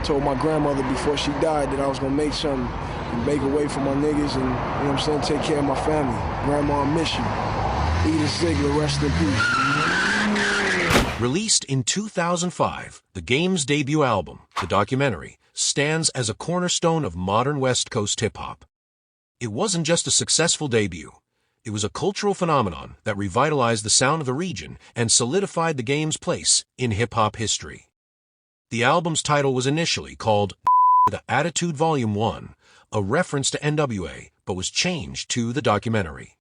Told my grandmother before she died that I was gonna make something and make a way for my niggas and, you know what I'm saying, take care of my family. Grandma, I miss you. Edith Ziegler, rest in peace. Released in 2005, the Game's debut album, The Documentary, stands as a cornerstone of modern West Coast hip-hop. It wasn't just a successful debut. It was a cultural phenomenon that revitalized the sound of the region and solidified the Game's place in hip-hop history. The album's title was initially called The Attitude Volume 1, a reference to NWA, but was changed to The Documentary.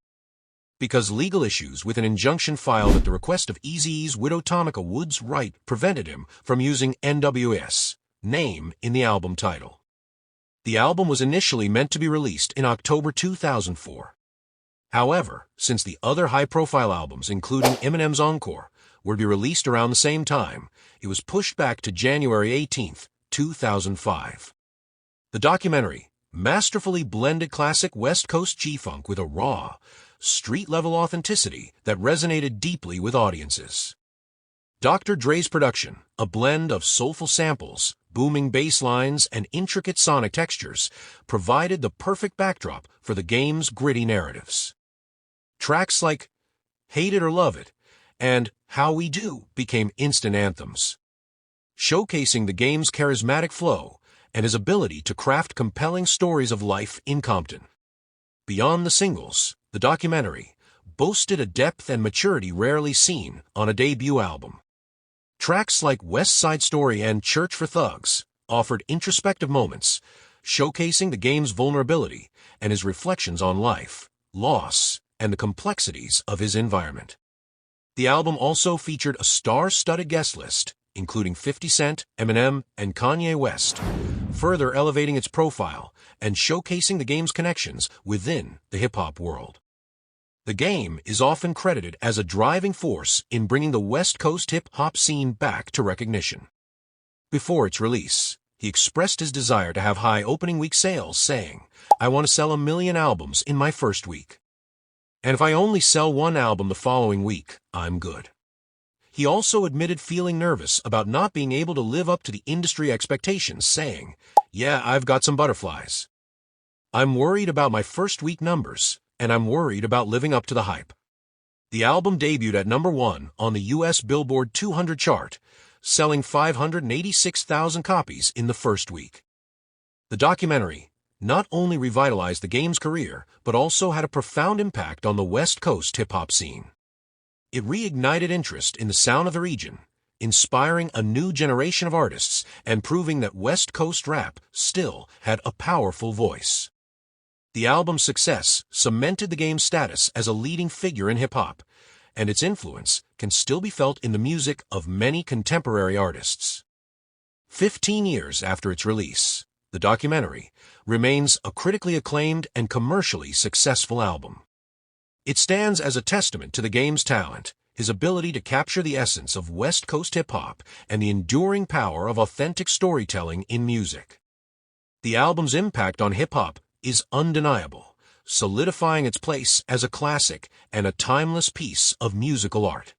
Because legal issues with an injunction filed at the request of Eazy-E's widow Tamika Woods Wright prevented him from using NWS name in the album title. The album was initially meant to be released in October 2004. However, since the other high-profile albums, including Eminem's Encore, were to be released around the same time, it was pushed back to January 18, 2005. The Documentary masterfully blended classic West Coast G-Funk with a raw, street-level authenticity that resonated deeply with audiences. Dr. Dre's production, a blend of soulful samples, booming bass lines, and intricate sonic textures, provided the perfect backdrop for the Game's gritty narratives. Tracks like Hate It or Love It and How We Do became instant anthems, showcasing the Game's charismatic flow and his ability to craft compelling stories of life in Compton. Beyond the singles, The Documentary boasted a depth and maturity rarely seen on a debut album. Tracks like West Side Story and Church for Thugs offered introspective moments, showcasing the Game's vulnerability and his reflections on life, loss, and the complexities of his environment. The album also featured a star-studded guest list, including 50 Cent, Eminem, and Kanye West, further elevating its profile and showcasing the Game's connections within the hip-hop world. The Game is often credited as a driving force in bringing the West Coast hip-hop scene back to recognition. Before its release, he expressed his desire to have high opening week sales, saying, "I want to sell 1 million albums in my first week. And if I only sell one album the following week, I'm good." He also admitted feeling nervous about not being able to live up to the industry expectations, saying, "Yeah, I've got some butterflies. I'm worried about my first week numbers, and I'm worried about living up to the hype." The album debuted at number 1 on the U.S. Billboard 200 chart, selling 586,000 copies in the first week. The Documentary not only revitalized the Game's career, but also had a profound impact on the West Coast hip-hop scene. It reignited interest in the sound of the region, inspiring a new generation of artists and proving that West Coast rap still had a powerful voice. The album's success cemented the Game's status as a leading figure in hip-hop, and its influence can still be felt in the music of many contemporary artists. 15 years after its release, The Documentary remains a critically acclaimed and commercially successful album. It stands as a testament to the Game's talent, his ability to capture the essence of West Coast hip-hop, and the enduring power of authentic storytelling in music. The album's impact on hip-hop is undeniable, solidifying its place as a classic and a timeless piece of musical art.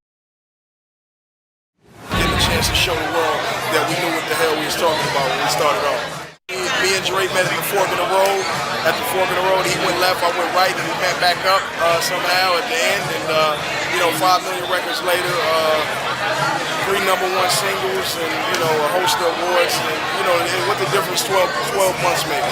Getting a chance to show the world that we knew what the hell we was talking about when we started off. Me and Dre met at the fork in the road. At the fork in the road, he went left, I went right, and we met back up somehow at the end. And 5 million records later, 3 #1 singles, and a host of awards. And what the difference 12 months made.